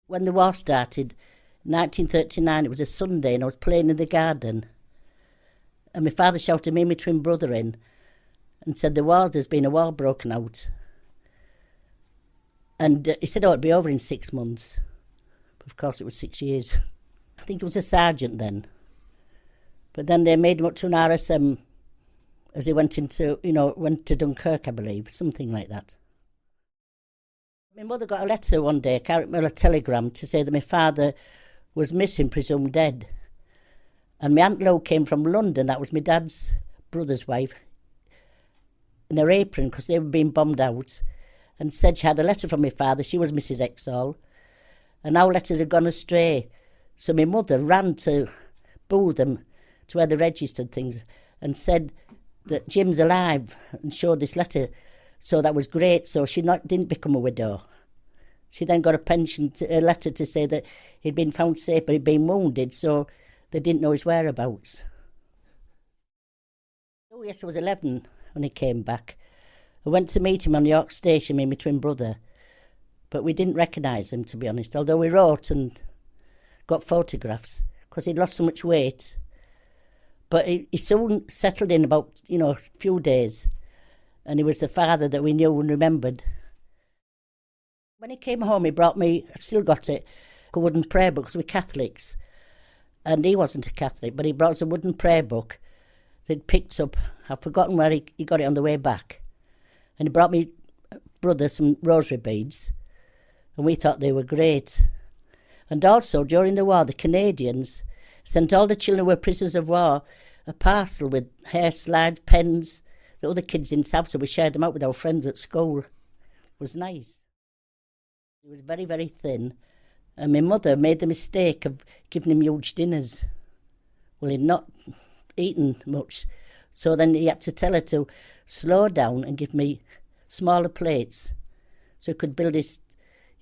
When the war started, 1939, it was a Sunday, and I was playing in the garden. And my father shouted me and my twin brother in and said, there's been a war broken out. And he said, it'd be over in 6 months. But of course, it was 6 years. I think he was a sergeant then. But then they made him up to an RSM as he went to Dunkirk, I believe, something like that. My mother got a letter one day, a telegram, to say that my father was missing, presumed dead. And my Aunt Lou came from London, that was my dad's brother's wife, in her apron, because they were being bombed out, and said she had a letter from my father. She was Mrs. Exhall, and our letters had gone astray. So my mother ran to Bootham, to where they registered things, and said that Jim's alive, and showed this letter. So that was great. So she didn't become a widow. She then got a letter to say that he'd been found safe, but he'd been wounded, so they didn't know his whereabouts. Oh yes, I was 11 when he came back. I went to meet him on York Station, me and my twin brother, but we didn't recognise him, to be honest, although we wrote and got photographs, because he'd lost so much weight. But he soon settled in about, a few days, and he was the father that we knew and remembered. When he came home, he brought me, I still got it, a wooden prayer book, because we're Catholics. And he wasn't a Catholic, but he brought us a wooden prayer book they'd picked up. I've forgotten where he got it on the way back. And he brought me brother some rosary beads, and we thought they were great. And also, during the war, the Canadians sent all the children who were prisoners of war a parcel with hair slides, pens, the other kids didn't have, so we shared them out with our friends at school. It was nice. He was very, very thin, and my mother made the mistake of giving him huge dinners. Well, he'd not eaten much, so then he had to tell her to slow down and give me smaller plates so he could build his,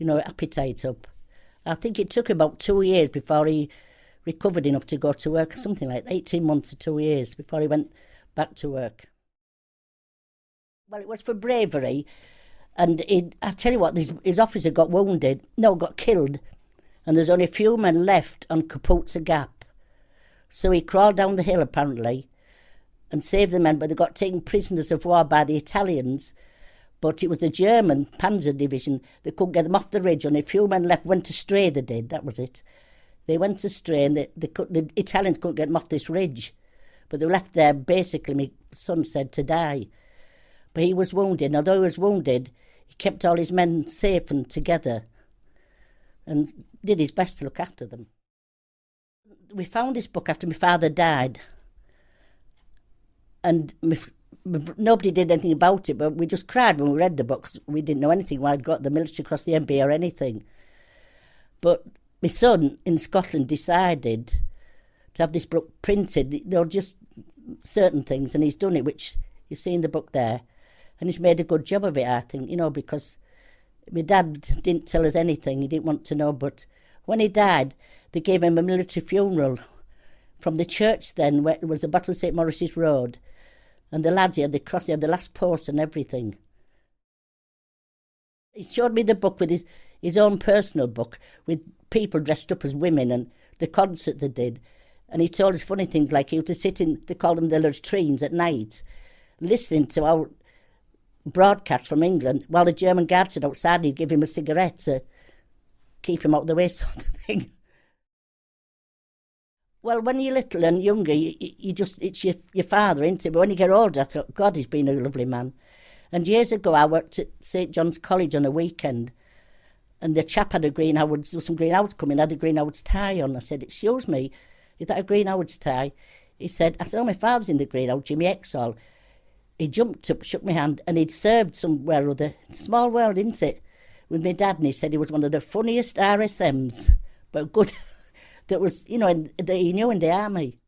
appetite up. I think it took about 2 years before he recovered enough to go to work, something like 18 months to 2 years before he went back to work. Well, it was for bravery, and I tell you what, his officer got killed, and there's only a few men left on Kaputza Gap. So he crawled down the hill, apparently, and saved the men, but they got taken prisoners of war by the Italians. But it was the German Panzer Division that couldn't get them off the ridge. Only a few men left, went astray, they did, that was it. They went astray, and the Italians couldn't get them off this ridge. But they were left there, basically, my son said, to die. But he was wounded, and although he was wounded, he kept all his men safe and together and did his best to look after them. We found this book after my father died, and nobody did anything about it, but we just cried when we read the book, 'cause we didn't know anything why I'd got the military across the MB or anything. But my son in Scotland decided to have this book printed, just certain things, and he's done it, which you see in the book there, and he's made a good job of it, I think, because my dad didn't tell us anything, he didn't want to know, but when he died, they gave him a military funeral from the church then, where it was the Battle of St. Maurice's Road, and the lads, he had the last post and everything. He showed me the book with his own personal book, with people dressed up as women and the concert they did, and he told us funny things, like he used to sit in, they called them the latrines at night, listening to our broadcasts from England, while the German guard stood outside, and he'd give him a cigarette to keep him out of the way, sort of thing. Well, when you're little and younger, it's your father, isn't it? But when you get older, I thought, God, he's been a lovely man. And years ago, I worked at St. John's College on a weekend, and the chap had there was some Green Howards coming, had a Green Howards tie on. I said, excuse me, is that a Green Howards tie? I said, oh, my father's in the Green Howards, Jimmy Exhall. He jumped up, shook my hand, and he'd served somewhere or other. Small world, isn't it? With my dad, and he said he was one of the funniest RSMs, but good, that was, that he knew in the army.